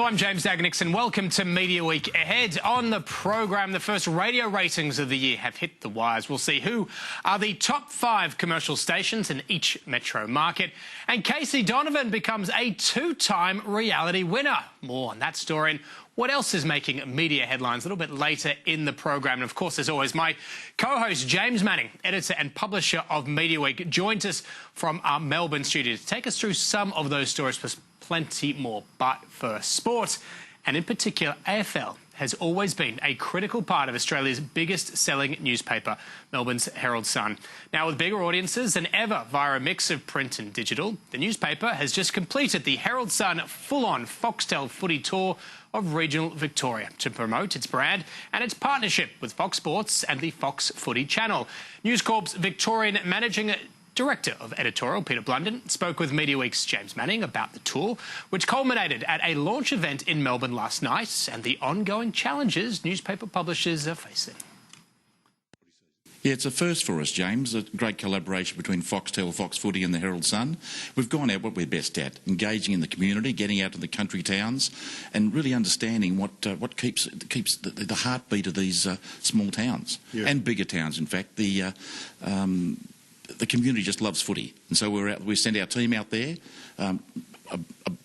Hello, I'm James Daggar-Nickson. Welcome to Media Week. Ahead on the program, the first radio ratings of the year have hit the wires. We'll see who are the top 5 commercial stations in each metro market. And Casey Donovan becomes a 2-time reality winner. More on that story and what else is making media headlines a little bit later in the program. And of course, as always, my co-host James Manning, editor and publisher of Media Week, joins us from our Melbourne studio to take us through some of those stories, plus plenty more. But first, sport, and in particular AFL, has always been a critical part of Australia's biggest selling newspaper, Melbourne's Herald Sun. Now, with bigger audiences than ever via a mix of print and digital, the newspaper has just completed the Herald Sun full-on Foxtel footy tour of regional Victoria to promote its brand and its partnership with Fox Sports and the Fox Footy channel. News Corp's Victorian Managing Director of Editorial, Peter Blunden, spoke with Media Week's James Manning about the tour, which culminated at a launch event in Melbourne last night, and the ongoing challenges newspaper publishers are facing. Yeah, it's a first for us, James, a great collaboration between Foxtel, Fox Footy and the Herald Sun. We've gone out what we're best at, engaging in the community, getting out to the country towns and really understanding what keeps the heartbeat of these small towns and bigger towns, in fact. The community just loves footy, and so we sent our team out there, a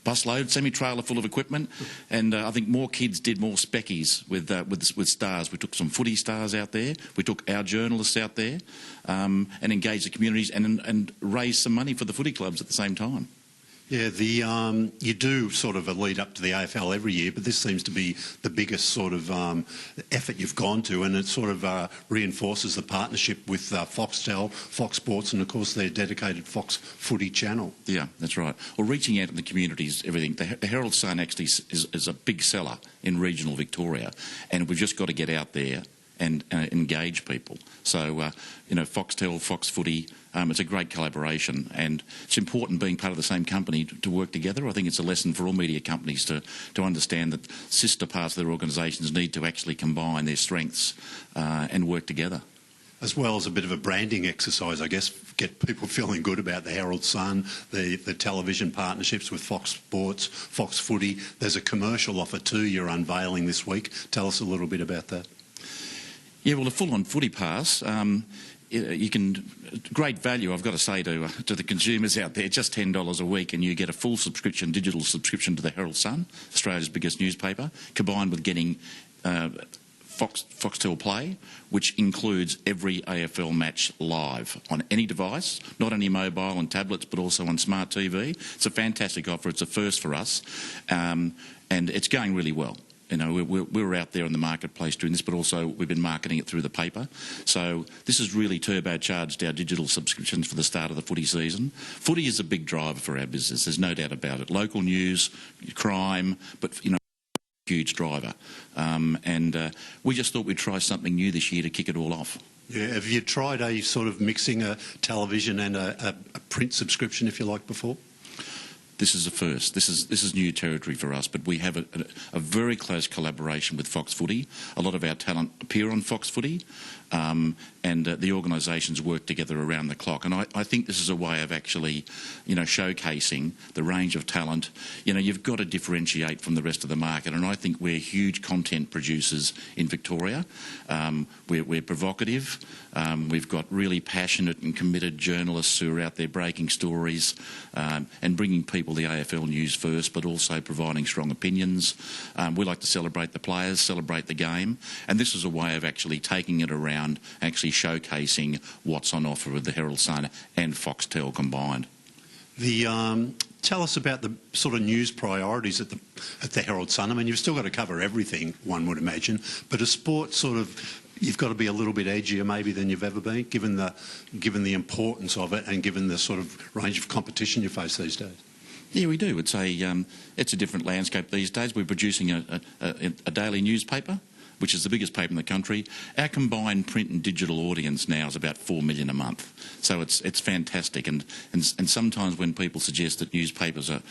busload, semi-trailer full of equipment, and I think more kids did more speckies with stars. We took some footy stars out there, we took our journalists out there, and engaged the communities and raised some money for the footy clubs at the same time. Yeah, you do sort of a lead up to the AFL every year, but this seems to be the biggest sort of effort you've gone to, and it sort of reinforces the partnership with Foxtel, Fox Sports, and of course their dedicated Fox Footy channel. Yeah, that's right. Well, reaching out to the communities, everything. The Herald Sun actually is a big seller in regional Victoria, and we've just got to get out there and engage people. So, Foxtel, Fox Footy, it's a great collaboration, and it's important being part of the same company to work together. I think it's a lesson for all media companies to understand that sister parts of their organisations need to actually combine their strengths and work together. As well as a bit of a branding exercise, I guess, get people feeling good about the Herald Sun, the television partnerships with Fox Sports, Fox Footy. There's a commercial offer too you're unveiling this week. Tell us a little bit about that. Yeah, well, a full-on footy pass, you can, great value, I've got to say to the consumers out there, just $10 a week, and you get a full subscription, digital subscription to the Herald Sun, Australia's biggest newspaper, combined with getting Foxtel Play, which includes every AFL match live on any device, not only mobile and tablets, but also on smart TV. It's a fantastic offer. It's a first for us, and it's going really well. We're out there in the marketplace doing this, but also we've been marketing it through the paper. So this has really turbocharged our digital subscriptions for the start of the footy season. Footy is a big driver for our business, there's no doubt about it. Local news, crime, but, huge driver. We just thought we'd try something new this year to kick it all off. Yeah, have you tried a sort of mixing a television and a print subscription, if you like, before? This is a first. This is new territory for us, but we have a very close collaboration with Fox Footy. A lot of our talent appear on Fox Footy, and the organisations work together around the clock. And I think this is a way of actually, showcasing the range of talent. You've got to differentiate from the rest of the market, and I think we're huge content producers in Victoria. We're provocative. We've got really passionate and committed journalists who are out there breaking stories and bringing people the AFL news first, but also providing strong opinions. We like to celebrate the players, celebrate the game, and this is a way of actually taking it around, actually showcasing what's on offer with the Herald Sun and Foxtel combined. Tell us about the sort of news priorities at the Herald Sun. I mean, you've still got to cover everything, one would imagine, but a sport sort of, you've got to be a little bit edgier maybe than you've ever been, given the importance of it and given the sort of range of competition you face these days. Yeah, we do. It's a different landscape these days. We're producing a daily newspaper, which is the biggest paper in the country. Our combined print and digital audience now is about 4 million a month. So it's fantastic. And sometimes when people suggest that newspapers are,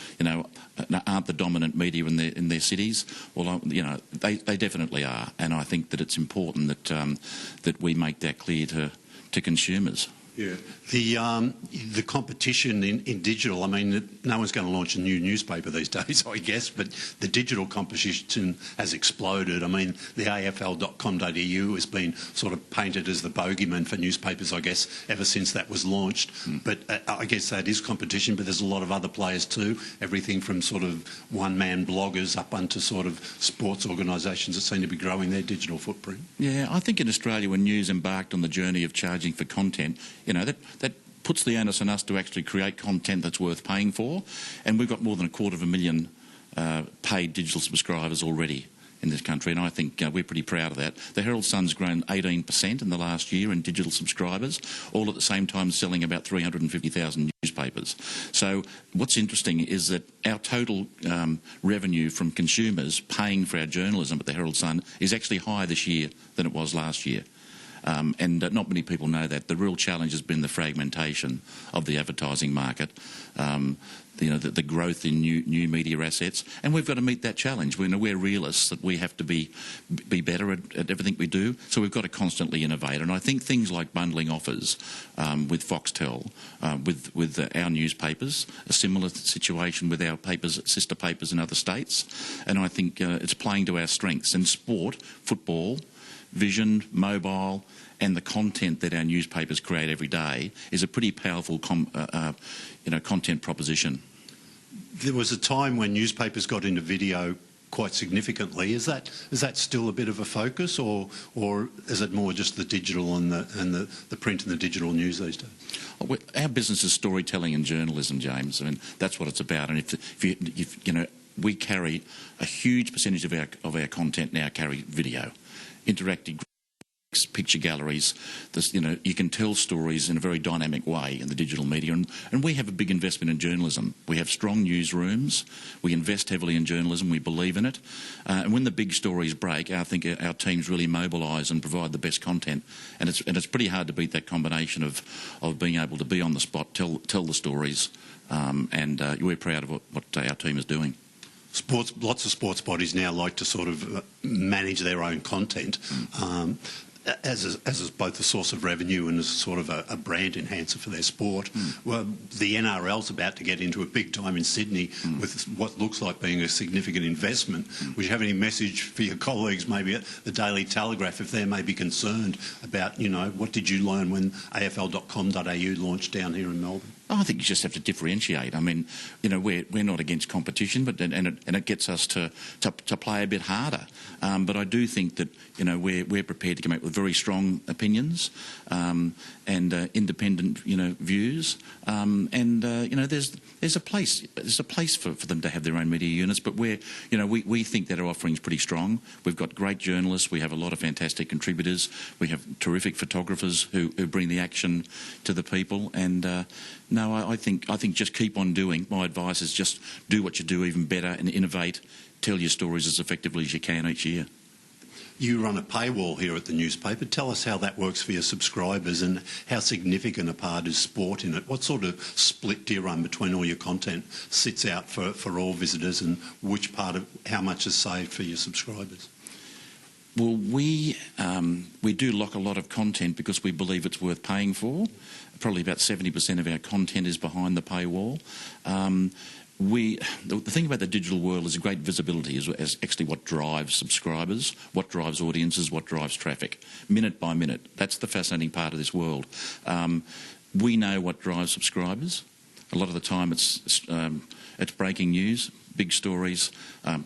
aren't the dominant media in their cities, well, they definitely are. And I think that it's important that we make that clear to consumers. Yeah, the competition in digital. I mean, no one's going to launch a new newspaper these days, I guess. But the digital competition has exploded. I mean, the AFL.com.au has been sort of painted as the bogeyman for newspapers, I guess, ever since that was launched. But I guess that is competition. But there's a lot of other players too. Everything from sort of one-man bloggers up onto sort of sports organisations that seem to be growing their digital footprint. Yeah, I think in Australia, when News embarked on the journey of charging for content, you know, that puts the onus on us to actually create content that's worth paying for, and we've got more than 250,000 paid digital subscribers already in this country, and I think we're pretty proud of that. The Herald Sun's grown 18% in the last year in digital subscribers, all at the same time selling about 350,000 newspapers. So what's interesting is that our total revenue from consumers paying for our journalism at the Herald Sun is actually higher this year than it was last year. And not many people know that. The real challenge has been the fragmentation of the advertising market, you know, the growth in new media assets, and we've got to meet that challenge. We're realists that we have to be better at everything we do, so we've got to constantly innovate. And I think things like bundling offers with Foxtel, with our newspapers, a similar situation with our papers, sister papers in other states, and I think it's playing to our strengths. In sport, football, vision, mobile, and the content that our newspapers create every day is a pretty powerful content proposition. There was a time when newspapers got into video quite significantly. Is that still a bit of a focus, or is it more just the digital and the print and the digital news these days? Our business is storytelling and journalism, James. I mean, that's what it's about. And if you know, we carry a huge percentage of our content now carry video. Interactive graphics, picture galleries, you know, you can tell stories in a very dynamic way in the digital media, and we have a big investment in journalism. We have strong newsrooms, we invest heavily in journalism, we believe in it, and when the big stories break, I think our teams really mobilise and provide the best content, and it's pretty hard to beat that combination of being able to be on the spot, tell the stories, and we're proud of what our team is doing. Lots of sports bodies now like to sort of manage their own content as both a source of revenue and as sort of a brand enhancer for their sport. Well, the NRL's about to get into it big time in Sydney with what looks like being a significant investment. Would you have any message for your colleagues maybe at the Daily Telegraph if they may be concerned about, you know, what did you learn when AFL.com.au launched down here in Melbourne? I think you just have to differentiate. I mean, you know, we're not against competition, but and it gets us to play a bit harder. But I do think that, you know, we're prepared to come out with very strong opinions and independent, you know, views. You know, there's a place for them to have their own media units. But we think that our offering's pretty strong. We've got great journalists. We have a lot of fantastic contributors. We have terrific photographers who bring the action to the people. And no, I think just keep on doing. My advice is just do what you do even better and innovate. Tell your stories as effectively as you can each year. You run a paywall here at the newspaper. Tell us how that works for your subscribers and how significant a part is sport in it. What sort of split do you run between all your content sits out for all visitors, and which part of how much is saved for your subscribers? Well, we do lock a lot of content because we believe it's worth paying for. Probably about 70% of our content is behind the paywall. The thing about the digital world is a great visibility is actually what drives subscribers, what drives audiences, what drives traffic, minute by minute. That's the fascinating part of this world. We know what drives subscribers. A lot of the time it's breaking news, big stories,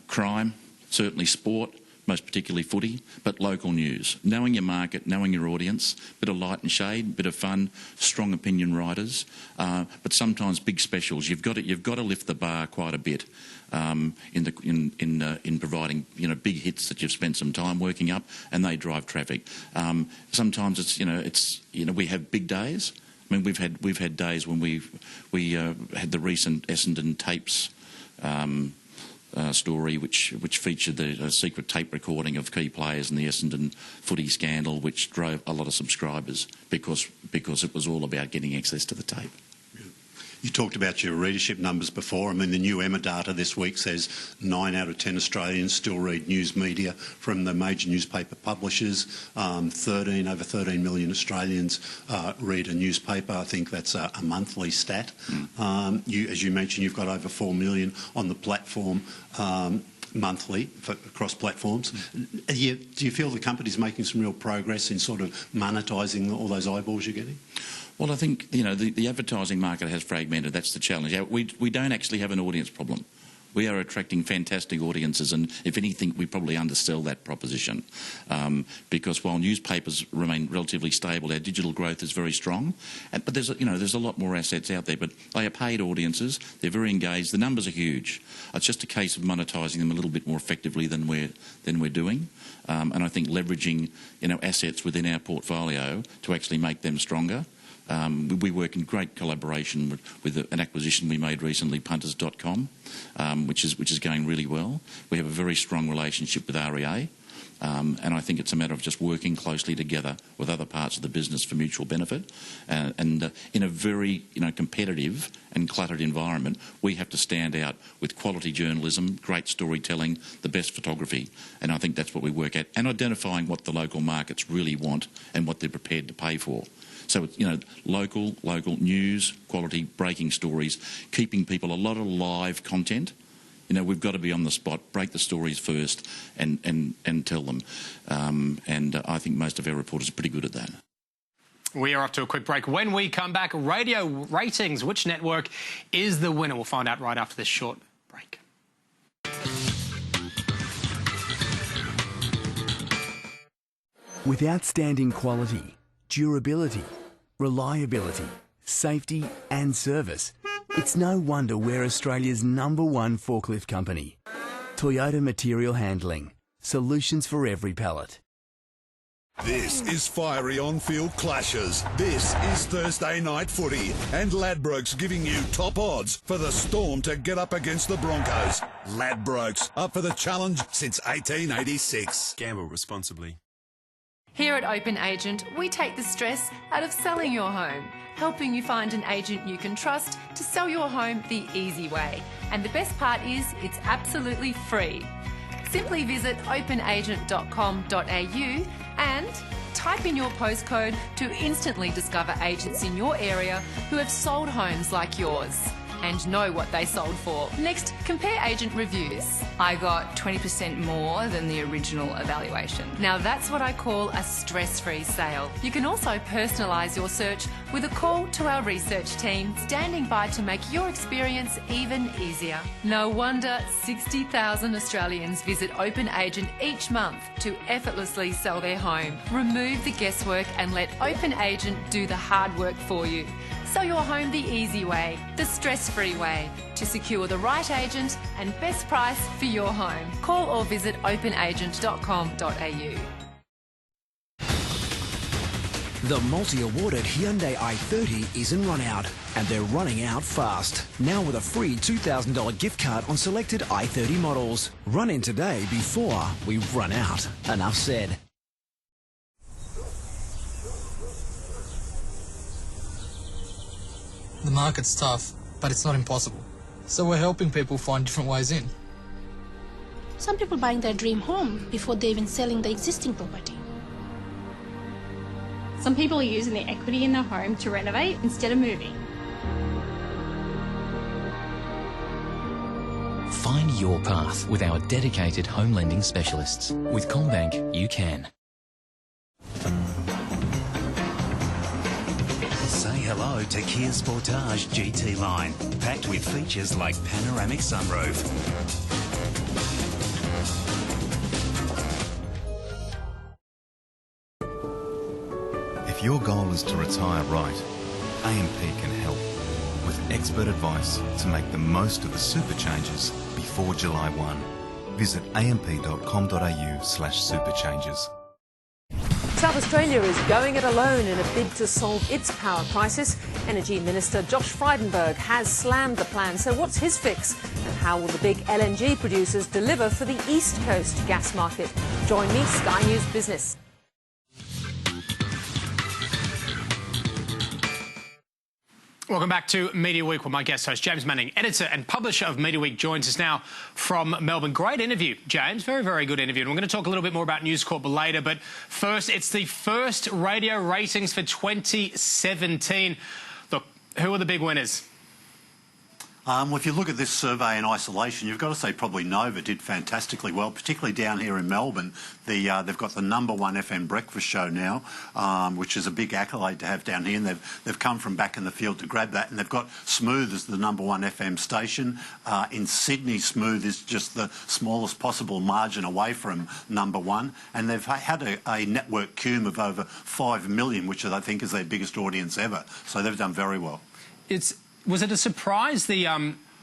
crime, certainly sport, most particularly footy, but local news. Knowing your market, knowing your audience, bit of light and shade, bit of fun, strong opinion writers, but sometimes big specials. You've got to lift the bar quite a bit in providing, you know, big hits that you've spent some time working up, and they drive traffic. Sometimes it's we have big days. I mean, we've had days when we had the recent Essendon tapes. Story which featured the secret tape recording of key players in the Essendon footy scandal, which drove a lot of subscribers because it was all about getting access to the tape. You talked about your readership numbers before. I mean, the new Emma data this week says 9 out of 10 Australians still read news media from the major newspaper publishers. Over 13 million Australians read a newspaper. I think that's a monthly stat. As you mentioned, you've got over 4 million on the platform monthly across platforms. Do you feel the company's making some real progress in sort of monetising all those eyeballs you're getting? Well, I think, you know, the advertising market has fragmented. That's the challenge. We don't actually have an audience problem. We are attracting fantastic audiences, and if anything, we probably undersell that proposition. Because while newspapers remain relatively stable, our digital growth is very strong. But there's a lot more assets out there. But they are paid audiences. They're very engaged. The numbers are huge. It's just a case of monetising them a little bit more effectively than we're doing. And I think leveraging, you know, assets within our portfolio to actually make them stronger. We work in great collaboration with an acquisition we made recently, punters.com, which is going really well. We have a very strong relationship with REA, and I think it's a matter of just working closely together with other parts of the business for mutual benefit. And in a very competitive and cluttered environment, we have to stand out with quality journalism, great storytelling, the best photography, and I think that's what we work at, and identifying what the local markets really want and what they're prepared to pay for. So, you know, local news, quality, breaking stories, keeping people, a lot of live content. You know, we've got to be on the spot, break the stories first and tell them. And I think most of our reporters are pretty good at that. We are off to a quick break. When we come back, radio ratings. Which network is the winner? We'll find out right after this short break. With outstanding quality, durability, reliability, safety and service, it's no wonder we're Australia's #1 forklift company. Toyota Material Handling. Solutions for every pallet. This is fiery on-field clashes. This is Thursday night footy, and Ladbrokes giving you top odds for the Storm to get up against the Broncos. Ladbrokes, up for the challenge since 1886. Gamble responsibly. Here at Open Agent, we take the stress out of selling your home, helping you find an agent you can trust to sell your home the easy way. And the best part is, it's absolutely free. Simply visit openagent.com.au and type in your postcode to instantly discover agents in your area who have sold homes like yours and know what they sold for. Next, compare agent reviews. I got 20% more than the original evaluation. Now that's what I call a stress-free sale. You can also personalise your search with a call to our research team, standing by to make your experience even easier. No wonder 60,000 Australians visit Open Agent each month to effortlessly sell their home. Remove the guesswork and let Open Agent do the hard work for you. Sell your home the easy way, the stress-free way, to secure the right agent and best price for your home. Call or visit openagent.com.au. The multi-awarded Hyundai i30 isn't run out, and they're running out fast. Now with a free $2,000 gift card on selected i30 models. Run in today before we run out. Enough said. The market's tough, but it's not impossible. So we're helping people find different ways in. Some people buying their dream home before they're even selling the existing property. Some people are using the equity in their home to renovate instead of moving. Find your path with our dedicated home lending specialists. With CommBank, you can. Say hello to Kia Sportage GT line, packed with features like panoramic sunroof. If your goal is to retire right, AMP can help with expert advice to make the most of the super changes before July 1. Visit amp.com.au/superchanges. South Australia is going it alone in a bid to solve its power crisis. Energy Minister Josh Frydenberg has slammed the plan. So what's his fix? And how will the big LNG producers deliver for the East Coast gas market? Join me, Sky News Business. Welcome back to Media Week with my guest host, James Manning, editor and publisher of Media Week, joins us now from Melbourne. Great interview, James. Very, very good interview. And we're going to talk a little bit more about News Corp later. But first, it's the first radio ratings for 2017. Look, who are the big winners? Well, if you look at this survey in isolation, you've got to say probably Nova did fantastically well, particularly down here in Melbourne. They've got the #1 FM breakfast show now, which is a big accolade to have down here, and they've come from back in the field to grab that, and they've got Smooth as the #1 FM station. In Sydney, Smooth is just the smallest possible margin away from #1, and they've had a network cum of over 5 million, which I think is their biggest audience ever. So they've done very well. Was it a surprise, the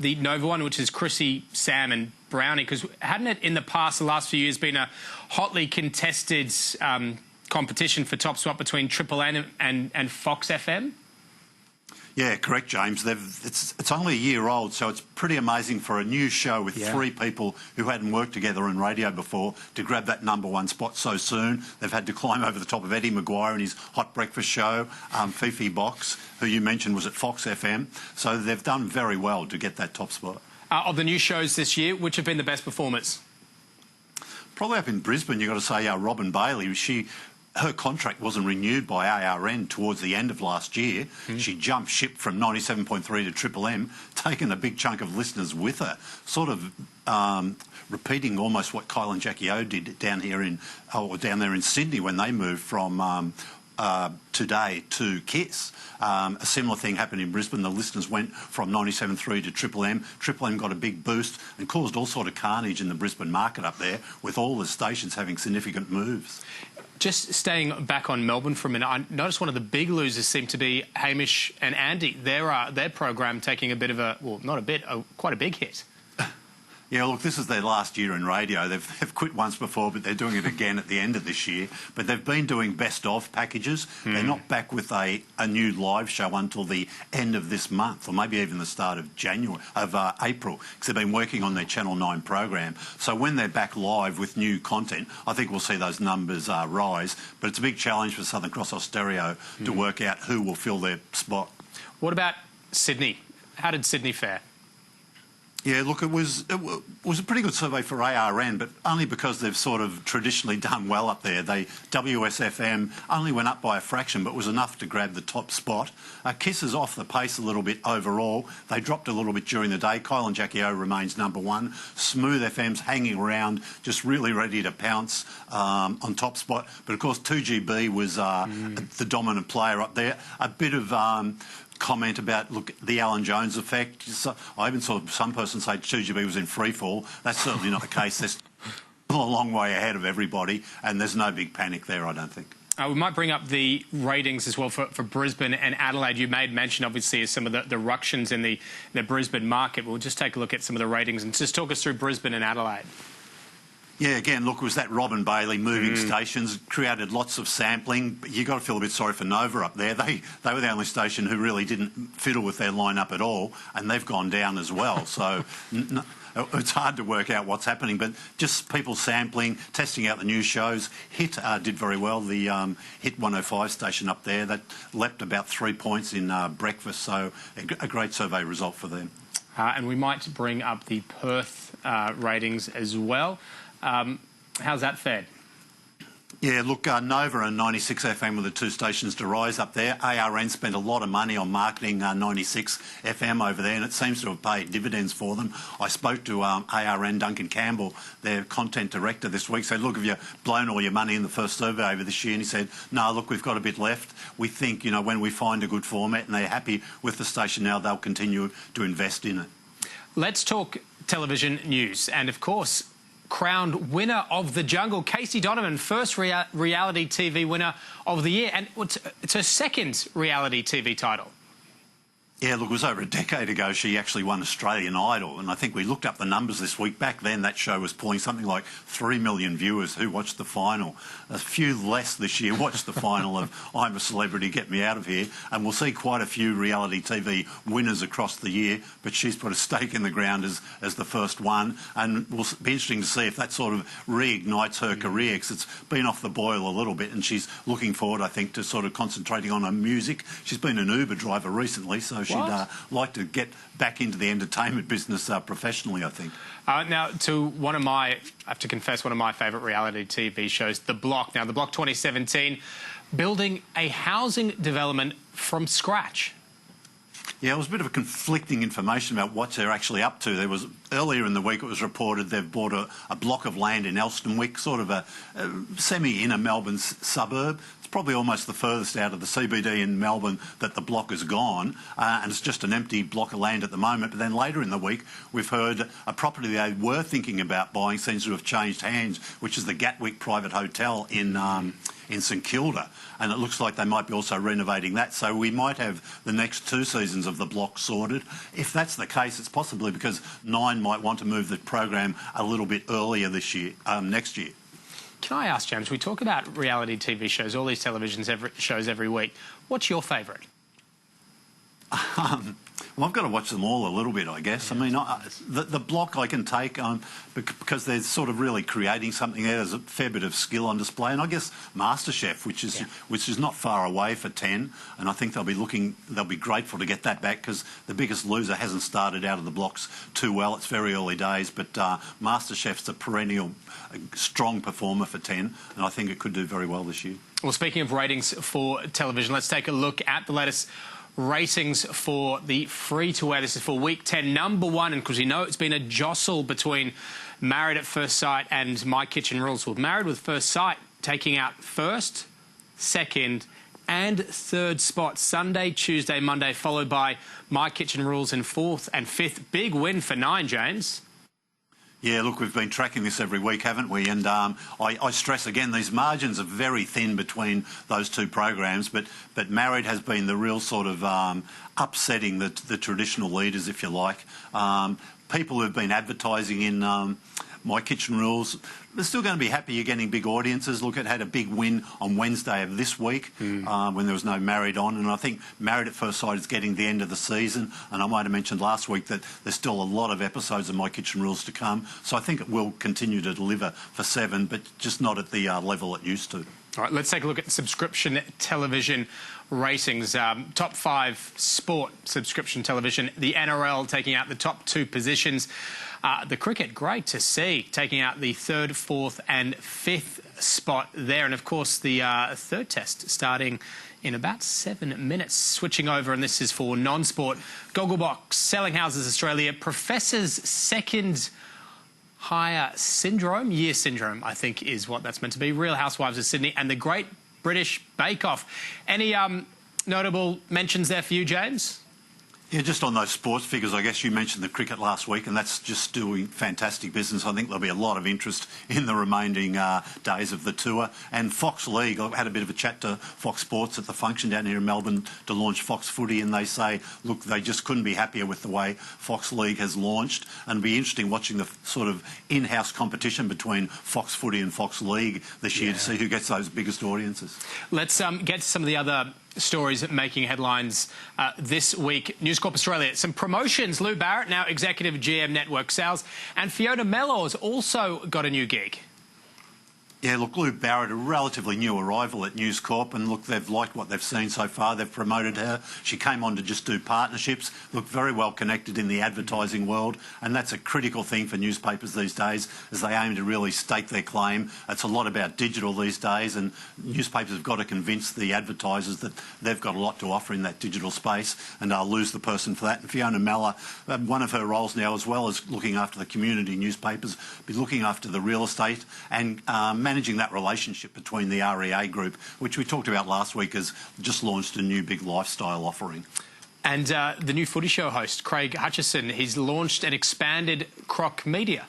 Nova one, which is Chrissy, Sam and Brownie? Because hadn't it in the past, the last few years, been a hotly contested competition for top spot between Triple N and Fox FM? Yeah, correct, James. It's only a year old, so it's pretty amazing for a new show with three people who hadn't worked together in radio before to grab that #1 spot so soon. They've had to climb over the top of Eddie Maguire and his hot breakfast show, Fifi Box, who you mentioned was at Fox FM. So they've done very well to get that top spot. Of the new shows this year, which have been the best performers? Probably up in Brisbane, you've got to say Robin Bailey. Her contract wasn't renewed by ARN towards the end of last year. She jumped ship from 97.3 to Triple M, taking a big chunk of listeners with her, sort of repeating almost what Kyle and Jackie O did down there in Sydney when they moved from Today to Kiss. A similar thing happened in Brisbane. The listeners went from 97.3 to Triple M. Triple M got a big boost and caused all sort of carnage in the Brisbane market up there, with all the stations having significant moves. Just staying back on Melbourne for a minute, I noticed one of the big losers seemed to be Hamish and Andy. Their program taking a bit of a, well, not a bit, quite a big hit. Yeah, look, this is their last year in radio. They've quit once before, but they're doing it again at the end of this year. But they've been doing best-of packages. They're not back with a new live show until the end of this month, or maybe even the start of April, because they've been working on their Channel 9 program. So when they're back live with new content, I think we'll see those numbers rise. But it's a big challenge for Southern Cross Austereo to work out who will fill their spot. What about Sydney? How did Sydney fare? Yeah, look, it was a pretty good survey for ARN, but only because they've sort of traditionally done well up there. WSFM only went up by a fraction, but was enough to grab the top spot. Kiss is off the pace a little bit overall. They dropped a little bit during the day. Kyle and Jackie O remains #1. Smooth FM's hanging around, just really ready to pounce on top spot. But of course, 2GB was the dominant player up there. A bit of comment about, look, the Alan Jones effect. So I even saw some person say 2GB was in free fall. That's certainly not the case. They're still a long way ahead of everybody, and there's no big panic there, I don't think. We might bring up the ratings as well for Brisbane and Adelaide. You made mention, obviously, of some of the ructions in the Brisbane market. We'll just take a look at some of the ratings and just talk us through Brisbane and Adelaide. Yeah, again, look, it was that Robin Bailey moving stations, created lots of sampling. You got to feel a bit sorry for Nova up there. They were the only station who really didn't fiddle with their lineup at all, and they've gone down as well. So it's hard to work out what's happening, but just people sampling, testing out the new shows. Hit did very well, the Hit 105 station up there. That leapt about 3 points in breakfast, so a great survey result for them. And we might bring up the Perth ratings as well. How's that fared? Yeah, look, Nova and 96 FM were the two stations to rise up there. ARN spent a lot of money on marketing 96 FM over there, and it seems to have paid dividends for them. I spoke to ARN Duncan Campbell, their content director, this week, said, look, have you blown all your money in the first survey over this year? And he said, no, look, we've got a bit left. We think, you know, when we find a good format and they're happy with the station now, they'll continue to invest in it. Let's talk television news. And, of course, crowned winner of The Jungle, Casey Donovan, first reality TV winner of the year, and it's her second reality TV title. Yeah, look, it was over a decade ago she actually won Australian Idol, and I think we looked up the numbers this week. Back then that show was pulling something like 3 million viewers who watched the final. A few less this year watched the final of I'm a Celebrity, Get Me Out of Here, and we'll see quite a few reality TV winners across the year, but she's put a stake in the ground as the first one, and we'll be interesting to see if that sort of reignites her career, because it's been off the boil a little bit, and she's looking forward, I think, to sort of concentrating on her music. She's been an Uber driver recently, so She'd like to get back into the entertainment business professionally, I think. Now, to I have to confess, one of my favourite reality TV shows, The Block. Now, The Block 2017, building a housing development from scratch. Yeah, it was a bit of a conflicting information about what they're actually up to. There was, earlier in the week, it was reported they've bought a block of land in Elstonwick, sort of a semi-inner Melbourne suburb. It's probably almost the furthest out of the CBD in Melbourne that the block has gone, and it's just an empty block of land at the moment. But then later in the week, we've heard a property they were thinking about buying seems to have changed hands, which is the Gatwick Private Hotel in St Kilda, and it looks like they might be also renovating that. So we might have the next 2 seasons of the block sorted. If that's the case, it's possibly because Nine might want to move the program a little bit earlier this year, next year. Can I ask, James, we talk about reality TV shows, all these television shows every week. What's your favourite? Well, I've got to watch them all a little bit, I guess. I mean, the block I can take because they're sort of really creating something there. There's a fair bit of skill on display, and I guess MasterChef, which is not far away for 10, and I think they'll be grateful to get that back because The Biggest Loser hasn't started out of the blocks too well. It's very early days, but MasterChef's a perennial strong performer for 10, and I think it could do very well this year. Well, speaking of ratings for television, let's take a look at the latest ratings for the free-to-air. This is for week 10. Number 1, and because we know it's been a jostle between Married at First Sight and My Kitchen Rules. Well, Married with First Sight taking out first, second and third spot Sunday, Tuesday, Monday, followed by My Kitchen Rules in 4th and 5th. Big win for 9, James. Yeah, look, we've been tracking this every week, haven't we? And I stress again, these margins are very thin between those 2 programs, but Married has been the real sort of upsetting the traditional leaders, if you like. People who've been advertising in My Kitchen Rules, they're still going to be happy you're getting big audiences. Look, it had a big win on Wednesday of this week when there was no Married on, and I think Married at First Sight is getting the end of the season, and I might have mentioned last week that there's still a lot of episodes of My Kitchen Rules to come, so I think it will continue to deliver for 7, but just not at the level it used to. All right, let's take a look at subscription television ratings. Top 5 sport subscription television. The NRL taking out the top 2 positions. The cricket, great to see, taking out the 3rd, 4th and 5th spot there. And, of course, the 3rd test starting in about 7 minutes. Switching over, and this is for non-sport. Gogglebox, Selling Houses Australia, Professor's second higher syndrome, year syndrome, I think is what that's meant to be. Real Housewives of Sydney and the Great British Bake Off. Any notable mentions there for you, James? Yeah, just on those sports figures, I guess you mentioned the cricket last week, and that's just doing fantastic business. I think there'll be a lot of interest in the remaining days of the tour. And Fox League, I had a bit of a chat to Fox Sports at the function down here in Melbourne to launch Fox Footy, and they say, look, they just couldn't be happier with the way Fox League has launched, and it'll be interesting watching the sort of in-house competition between Fox Footy and Fox League this year to see who gets those biggest audiences. Let's get to some of the other stories making headlines this week. News Corp Australia, some promotions. Lou Barrett, now Executive GM Network Sales, and Fiona Mellor's also got a new gig. Yeah, look, Lou Barrett, a relatively new arrival at News Corp, and look, they've liked what they've seen so far. They've promoted her. She came on to just do partnerships, look very well connected in the advertising world, and that's a critical thing for newspapers these days as they aim to really stake their claim. It's a lot about digital these days, and newspapers have got to convince the advertisers that they've got a lot to offer in that digital space, and I'll lose the person for that. And Fiona Mellor, one of her roles now, as well as looking after the community newspapers, be looking after the real estate and managing that relationship between the REA group, which we talked about last week, has just launched a new big lifestyle offering. And the new footy show host, Craig Hutchison, he's launched an expanded Croc Media.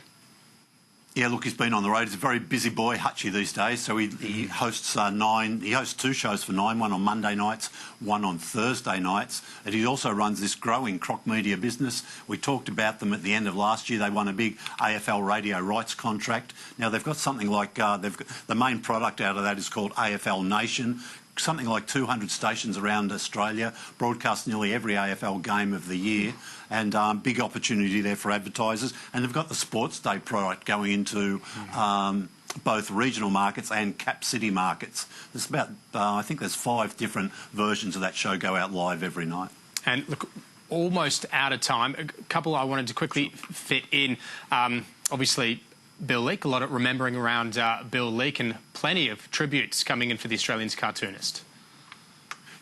Yeah, look, he's been on the road. He's a very busy boy, Hutchie, these days. So he hosts he hosts 2 shows for 9, one on Monday nights, one on Thursday nights. And he also runs this growing Croc Media business. We talked about them at the end of last year. They won a big AFL radio rights contract. Now, they've got something like, the main product out of that is called AFL Nation. Something like 200 stations around Australia, broadcast nearly every AFL game of the year, and big opportunity there for advertisers. And they've got the Sports Day product going into both regional markets and cap city markets. There's about, I think there's 5 different versions of that show go out live every night. And look, almost out of time. A couple I wanted to quickly fit in. Obviously, Bill Leak, a lot of remembering around Bill Leak, and plenty of tributes coming in for the Australians cartoonist.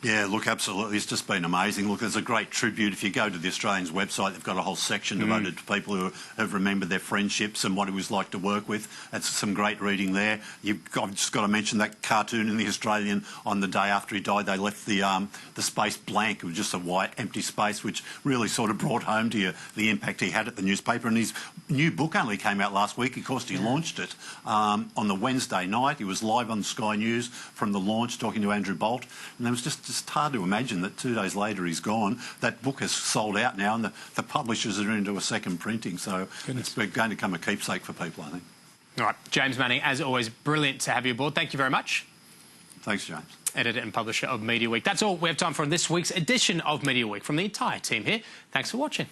Yeah, look, absolutely. It's just been amazing. Look, there's a great tribute. If you go to the Australians website, they've got a whole section devoted to people who have remembered their friendships and what it was like to work with. That's some great reading there. I've just got to mention that cartoon in the Australian on the day after he died. They left the space blank. It was just a white, empty space, which really sort of brought home to you the impact he had at the newspaper. And his new book only came out last week. Of course, he launched it on the Wednesday night. He was live on Sky News from the launch talking to Andrew Bolt. And it was just hard to imagine that 2 days later he's gone. That book has sold out now, and the publishers are into a second printing, so it's going to become a keepsake for people, I think. All right, James Manning, as always, brilliant to have you aboard. Thank you very much. Thanks, James. Editor and publisher of Media Week. That's all we have time for in this week's edition of Media Week. From the entire team here, thanks for watching.